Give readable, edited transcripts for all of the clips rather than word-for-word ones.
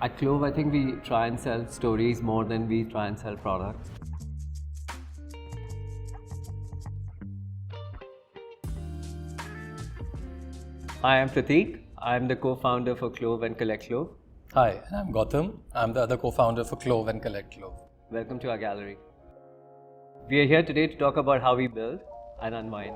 At Clove, I think we try and sell stories more than we try and sell products. Hi, I'm Prateek. I'm the co-founder for Clove and KollektKlove. Hi, and I'm Gautam. I'm the other co-founder for Klove and KollektKlove. Welcome to our gallery. We are here today to talk about how we build and unwind.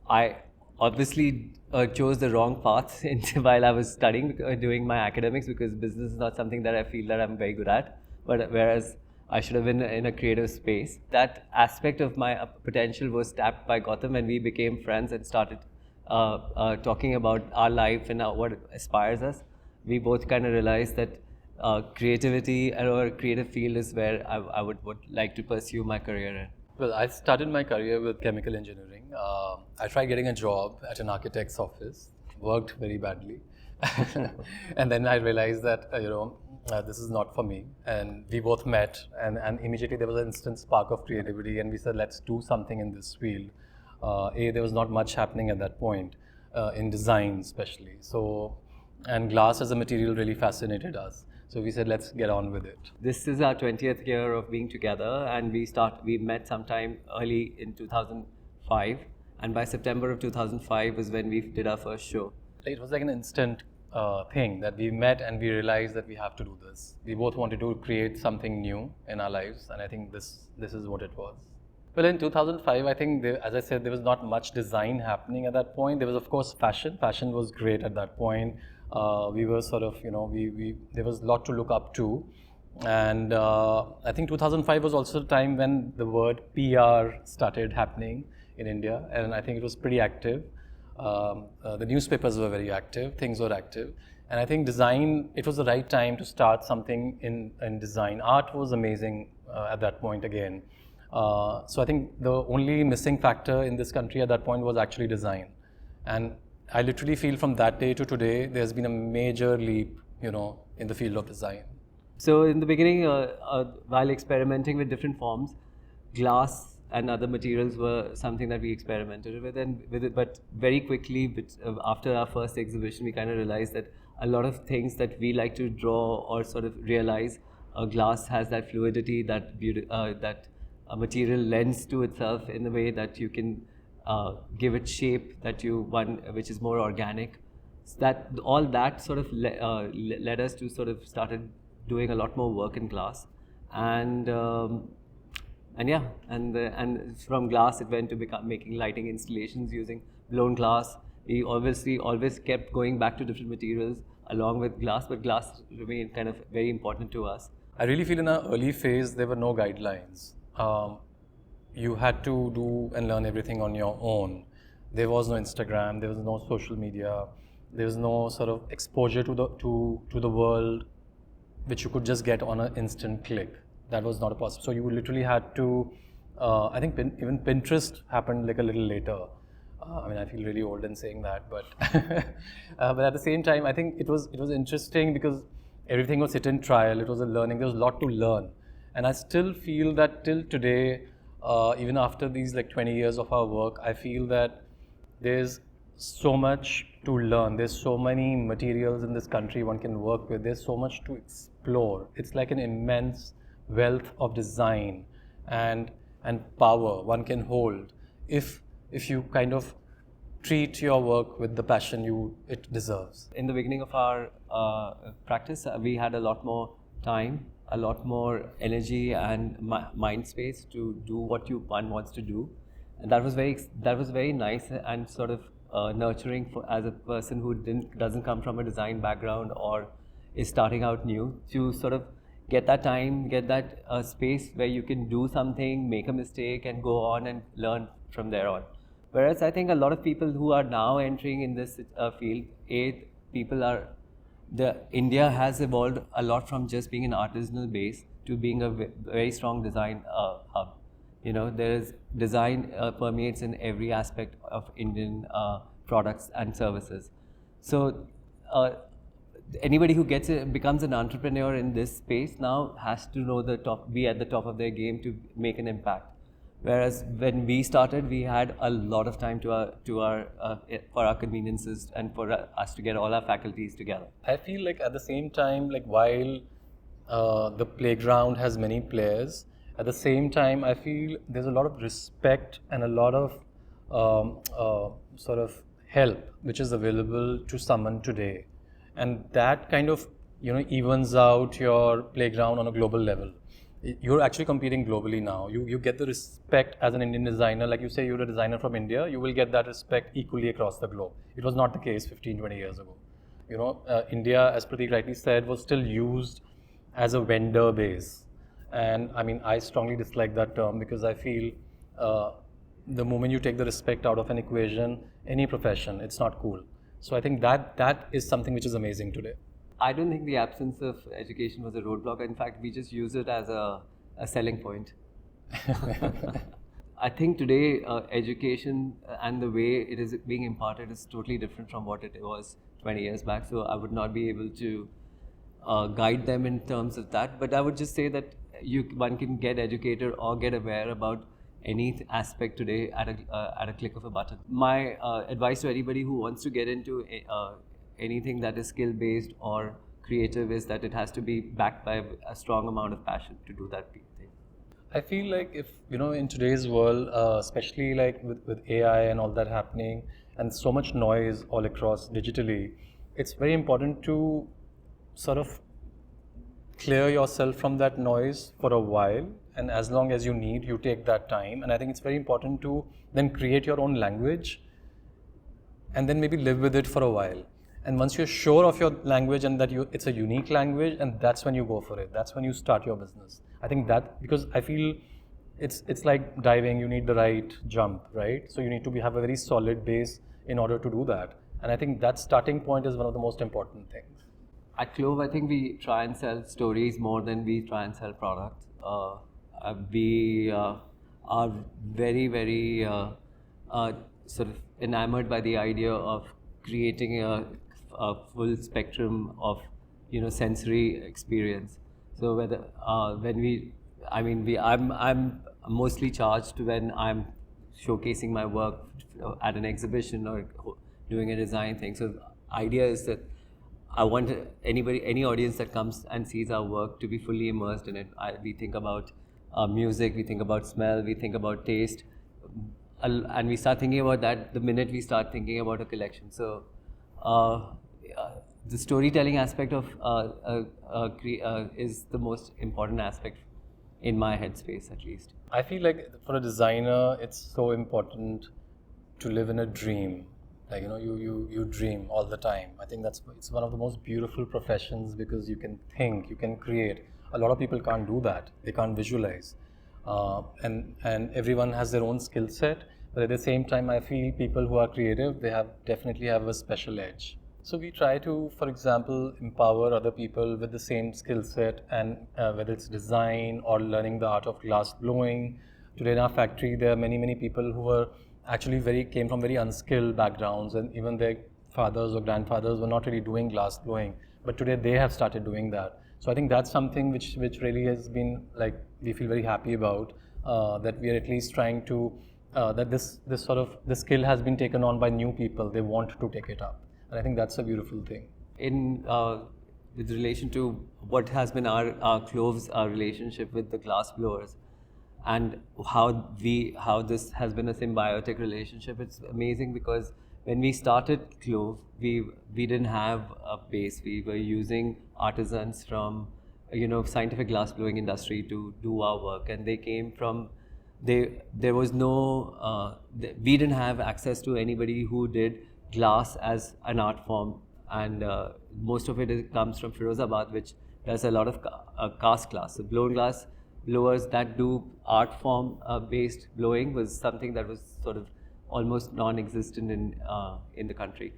I obviously chose the wrong path while I was studying, doing my academics, because business is not something that I feel that I'm very good at. But whereas I should have been in a creative space, that aspect of my potential was tapped by Gautam, and we became friends and started talking about our life and what inspires us. We both kind of realized that creativity or creative field is where I would like to pursue my career in. Well, I started my career with chemical engineering. I tried getting a job at an architect's office, worked very badly. And then I realized that, this is not for me. And we both met, and immediately there was an instant spark of creativity, and we said, let's do something in this field. There was not much happening at that point, in design especially. And glass as a material really fascinated us. So we said, let's get on with it. This is our 20th year of being together, and we met sometime early in 2005, and by September of 2005 was when we did our first show. It was like an instant thing that we met and we realized that we have to do this. We both wanted to create something new in our lives, and I think this is what it was. Well, in 2005, I think, as I said, there was not much design happening at that point. There was, of course, fashion. Fashion was great at that point. We were sort of, there was a lot to look up to. And I think 2005 was also the time when the word PR started happening in India. And I think it was pretty active. The newspapers were very active. Things were active. And I think design, it was the right time to start something in design. Art was amazing at that point again. So I think the only missing factor in this country at that point was actually design. And I literally feel from that day to today, there's been a major leap, in the field of design. So in the beginning, while experimenting with different forms, glass and other materials were something that we experimented with, but very quickly, after our first exhibition, we kind of realized that a lot of things that we like to draw or sort of realize, glass has that fluidity, that beauty, that a material lends to itself in the way that you can give it shape that you want, which is more organic. So that sort of led us to sort of started doing a lot more work in glass, and from glass it went to making lighting installations using blown glass. We obviously always kept going back to different materials along with glass, but glass remained kind of very important to us. I really feel in our early phase there were no guidelines. You had to do and learn everything on your own. There was no Instagram, there was no social media, there was no sort of exposure to the world which you could just get on an instant click. That was not possible. So you literally had to, I think even Pinterest happened like a little later. I feel really old in saying that, but but at the same time, I think it was interesting because everything was sit and trial. It was a learning. There was a lot to learn. And I still feel that till today, even after these like 20 years of our work, I feel that there's so much to learn. There's so many materials in this country one can work with. There's so much to explore. It's like an immense wealth of design and power one can hold if you kind of treat your work with the passion it deserves. In the beginning of our practice, we had a lot more time, a lot more energy and mind space to do what one wants to do, and that was very nice and sort of nurturing as a person who doesn't come from a design background or is starting out new, to sort of get that time, get that space where you can do something, make a mistake, and go on and learn from there on. Whereas I think a lot of people who are now entering in this field, India has evolved a lot from just being an artisanal base to being a very strong design hub. There is design permeates in every aspect of Indian products and services. So anybody who becomes an entrepreneur in this space now has to know be at the top of their game to make an impact. Whereas when we started, we had a lot of time for our conveniences and for us to get all our faculties together. I feel like at the same time, like while the playground has many players, at the same time, I feel there's a lot of respect and a lot of sort of help which is available to someone today, and that kind of evens out your playground on a global level. You're actually competing globally now. You get the respect as an Indian designer. Like you say, you're a designer from India, you will get that respect equally across the globe. It was not the case 15, 20 years ago. India, as Prateek rightly said, was still used as a vendor base. And I mean, I strongly dislike that term because I feel the moment you take the respect out of an equation, any profession, it's not cool. So I think that is something which is amazing today. I don't think the absence of education was a roadblock. In fact, we just use it as a selling point. I think today education and the way it is being imparted is totally different from what it was 20 years back. So I would not be able to guide them in terms of that. But I would just say that one can get educated or get aware about any aspect today at a click of a button. My advice to anybody who wants to get into anything that is skill-based or creative is that it has to be backed by a strong amount of passion to do that thing. I feel like if, in today's world, especially like with AI and all that happening and so much noise all across digitally, it's very important to sort of clear yourself from that noise for a while, and as long as you need, you take that time. And I think it's very important to then create your own language and then maybe live with it for a while. And once you're sure of your language and that it's a unique language, and that's when you go for it. That's when you start your business. I think that, because I feel it's like diving, you need the right jump, right? So you need to have a very solid base in order to do that. And I think that starting point is one of the most important things. At Clove, I think we try and sell stories more than we try and sell products. We are very, very sort of enamored by the idea of creating a full spectrum of sensory experience. So I'm mostly charged when I'm showcasing my work at an exhibition or doing a design thing. So the idea is that I want any audience that comes and sees our work to be fully immersed in it. We think about music, we think about smell, we think about taste, and we start thinking about that the minute we start thinking about a collection. So the storytelling aspect of is the most important aspect in my headspace, at least. I feel like for a designer, it's so important to live in a dream. Like, you dream all the time. I think it's one of the most beautiful professions because you can think, you can create. A lot of people can't do that. They can't visualize. And everyone has their own skill set. But at the same time, I feel people who are creative, they definitely have a special edge. So we try to, for example, empower other people with the same skill set, and whether it's design or learning the art of glass blowing. Today in our factory, there are many people who are actually came from very unskilled backgrounds, and even their fathers or grandfathers were not really doing glass blowing. But today they have started doing that. So I think that's something which really has been, like, we feel very happy about, that we are at least trying to, that this skill has been taken on by new people. They want to take it up. And I think that's a beautiful thing. With relation to what has been our Clove's relationship with the glass blowers, and how this has been a symbiotic relationship, it's amazing because when we started Clove, we didn't have a base. We were using artisans from scientific glass blowing industry to do our work, and they came from there was no we didn't have access to anybody who did glass as an art form, and most of it comes from Firozabad, which does a lot of cast glass. So blown glass blowers that do art form based blowing was something that was sort of almost non-existent in the country.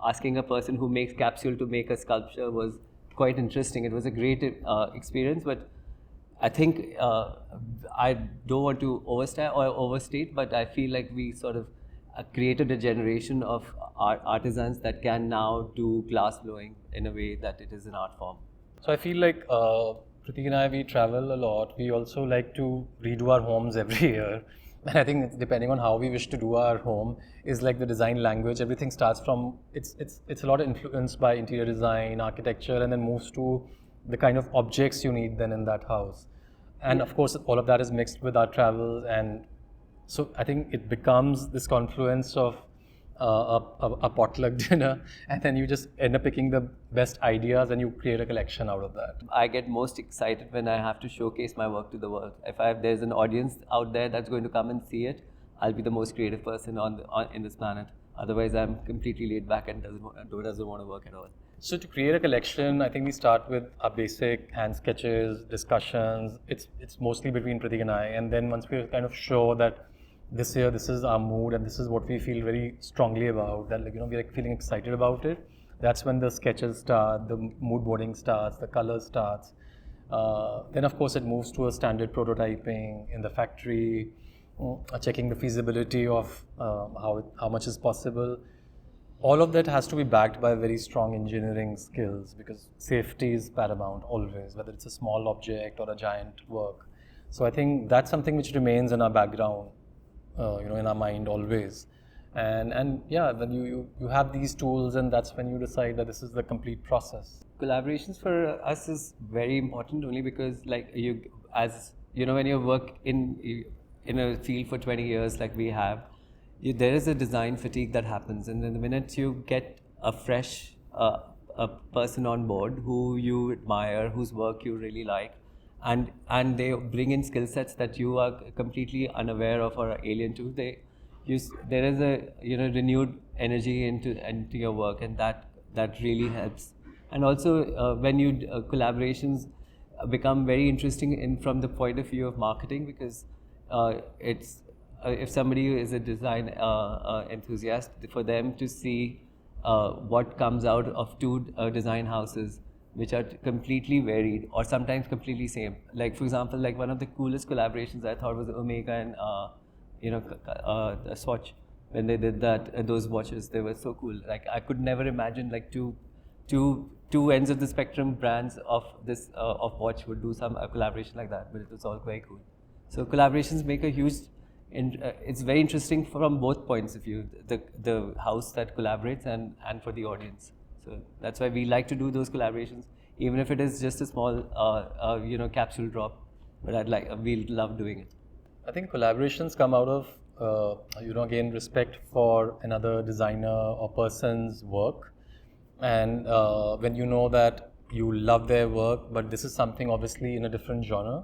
Asking a person who makes capsule to make a sculpture was quite interesting. It was a great experience, but I think I don't want to overstate, but I feel like we sort of created a generation of artisans that can now do glass blowing in a way that it is an art form. So I feel like Prateek and I, we travel a lot. We also like to redo our homes every year. And I think it's depending on how we wish to do our home is like the design language. Everything starts from, it's a lot influenced by interior design, architecture, and then moves to the kind of objects you need then in that house. And of course, all of that is mixed with our travels. And so I think it becomes this confluence of a potluck dinner, and then you just end up picking the best ideas and you create a collection out of that. I get most excited when I have to showcase my work to the world. If there's an audience out there that's going to come and see it, I'll be the most creative person in this planet. Otherwise, I'm completely laid back and doesn't want to work at all. So to create a collection, I think we start with our basic hand sketches, discussions. It's mostly between Prateek and I, and then once we're kind of sure that this year this is our mood and this is what we feel very strongly about, that we're like feeling excited about it, that's when the sketches start, the mood boarding starts, the colors starts. Then of course it moves to a standard prototyping in the factory, checking the feasibility of how much is possible. All of that has to be backed by very strong engineering skills, because safety is paramount always, whether it's a small object or a giant work. So I think that's something which remains in our background, in our mind always. And yeah, then you have these tools, and that's when you decide that this is the complete process. Collaborations for us is very important, only because when you work in a field for 20 years like we have, there is a design fatigue that happens, and then the minute you get a fresh a person on board who you admire, whose work you really like, and they bring in skill sets that you are completely unaware of or alien to, there is a renewed energy into your work, and that really helps. And also when collaborations become very interesting from the point of view of marketing, because if somebody is a design enthusiast, for them to see what comes out of two design houses which are completely varied or sometimes completely same. Like for example, like one of the coolest collaborations I thought was Omega and Swatch. When they did those watches, they were so cool. Like I could never imagine like two ends of the spectrum brands of this of watch would do a collaboration like that, but it was all very cool. So collaborations make a huge. It's very interesting from both points of view, the house that collaborates and for the audience. So that's why we like to do those collaborations, even if it is just a small capsule drop. But we love doing it. I think collaborations come out of again respect for another designer or person's work, and when you know that you love their work, but this is something obviously in a different genre.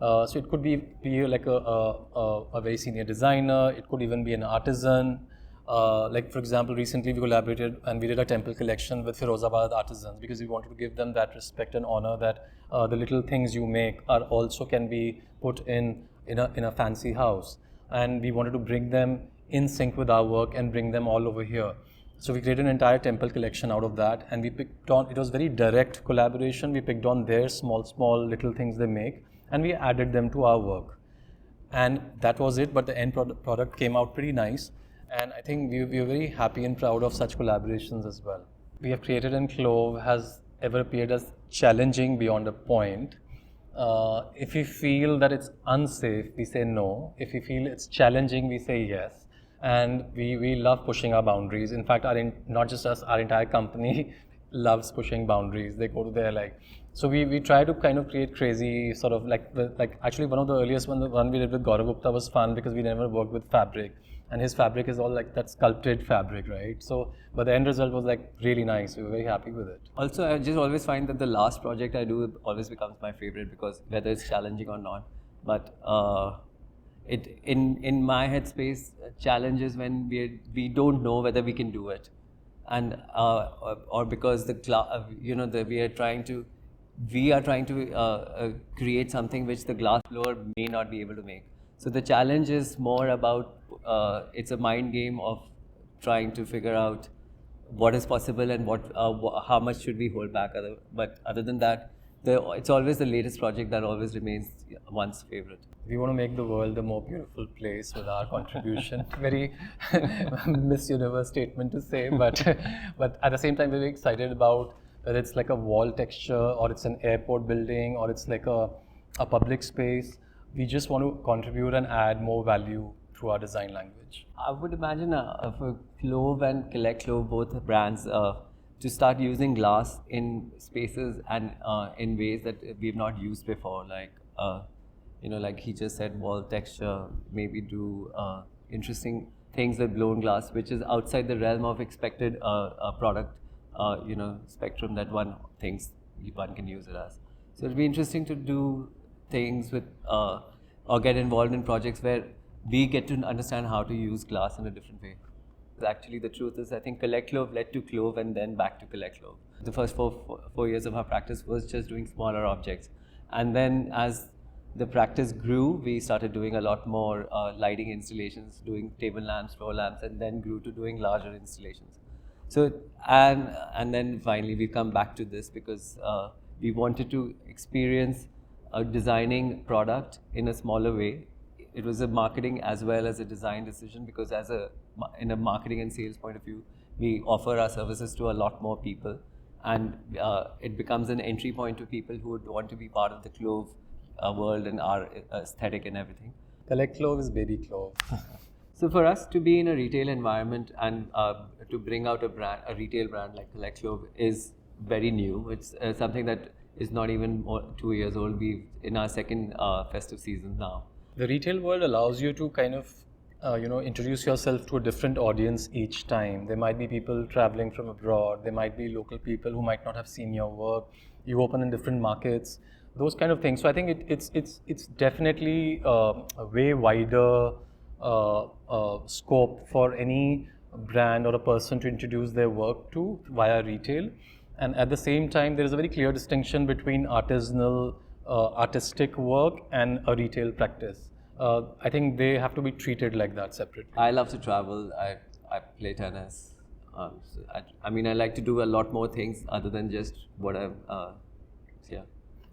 So it could be like a very senior designer. It could even be an artisan. Like for example, recently we collaborated and we did a temple collection with Firozabad Artisans, because we wanted to give them that respect and honor that the little things you make also can be put in a fancy house, and we wanted to bring them in sync with our work and bring them all over here. So we created an entire temple collection out of that, and we picked on, it was very direct collaboration. We picked on their small little things they make, and we added them to our work, and that was it. But the end product came out pretty nice, and I think we are very happy and proud of such collaborations as well. We have created, and Clove has ever appeared as challenging beyond a point. If we feel that it's unsafe, we say no. If we feel it's challenging, we say yes. And we love pushing our boundaries. In fact, not just us, our entire company loves pushing boundaries. They go to their so we try to kind of create crazy sort of actually one of the earliest one, the one we did with Gaurav Gupta was fun, because we never worked with fabric, and his fabric is all like that sculpted fabric, right? So, but the end result was like really nice. We were very happy with it. Also, I just always find that the last project I do always becomes my favorite, because whether it's challenging or not, but in my headspace, challenge is when we don't know whether we can do it, and or because we are trying to create something which the glass blower may not be able to make. So the challenge is more about it's a mind game of trying to figure out what is possible and how much should we hold back. But other than that, it's always the latest project that always remains one's favorite. We want to make the world a more beautiful place with our contribution. Very Miss Universe statement to say, but at the same time, we're very excited about whether it's like a wall texture or it's an airport building or it's like a public space. We just want to contribute and add more value through our design language. I would imagine for Klove and Collectklove, both brands, to start using glass in spaces and in ways that we've not used before, like like he just said, wall texture. Maybe do interesting things with blown glass, which is outside the realm of expected product, spectrum that one thinks one can use it as. So it'll be interesting to do things with or get involved in projects where we get to understand how to use glass in a different way. Actually, the truth is, I think Collectklove led to Klove and then back to Collectklove. The first four years of our practice was just doing smaller objects. And then as the practice grew, we started doing a lot more lighting installations, doing table lamps, floor lamps, and then grew to doing larger installations. So, and then finally we come back to this because we wanted to experience a designing product in a smaller way. It was a marketing as well as a design decision, because in a marketing and sales point of view, we offer our services to a lot more people, and it becomes an entry point to people who would want to be part of the Klove world and our aesthetic and everything. Collectklove is baby Klove. So for us to be in a retail environment and to bring out a retail brand like Collectklove is very new. It's something that is not even 2 years old. We're in our second festive season now. The retail world allows you to kind of, introduce yourself to a different audience each time. There might be people traveling from abroad. There might be local people who might not have seen your work. You open in different markets, those kind of things. So I think it's definitely a way wider scope for any brand or a person to introduce their work to via retail. And at the same time, there is a very clear distinction between artisanal, artistic work and a retail practice. I think they have to be treated like that separately. I love to travel. I play tennis. I like to do a lot more things other than just what yeah.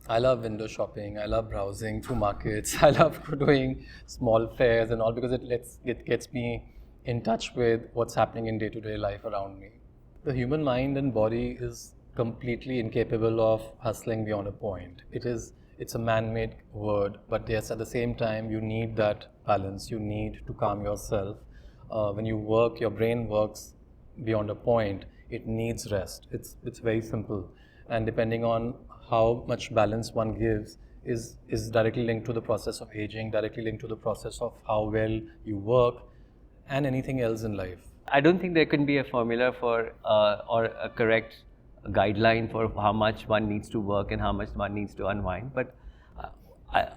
I love window shopping. I love browsing through markets. I love doing small fairs and all, because it gets me in touch with what's happening in day-to-day life around me. The human mind and body is completely incapable of hustling beyond a point. It's a man-made word, but yes, at the same time, you need that balance. You need to calm yourself. When you work, your brain works beyond a point. It needs rest. It's very simple. And depending on how much balance one gives is directly linked to the process of aging, directly linked to the process of how well you work and anything else in life. I don't think there can be a formula for or a correct guideline for how much one needs to work and how much one needs to unwind. But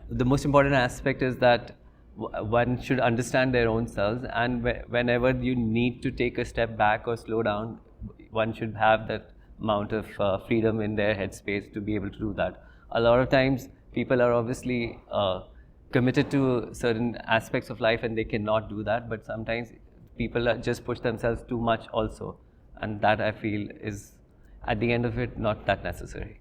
the most important aspect is that one should understand their own selves, and whenever you need to take a step back or slow down, one should have that amount of freedom in their headspace to be able to do that. A lot of times people are obviously committed to certain aspects of life and they cannot do that, but sometimes people just push themselves too much also, and that I feel is at the end of it not that necessary.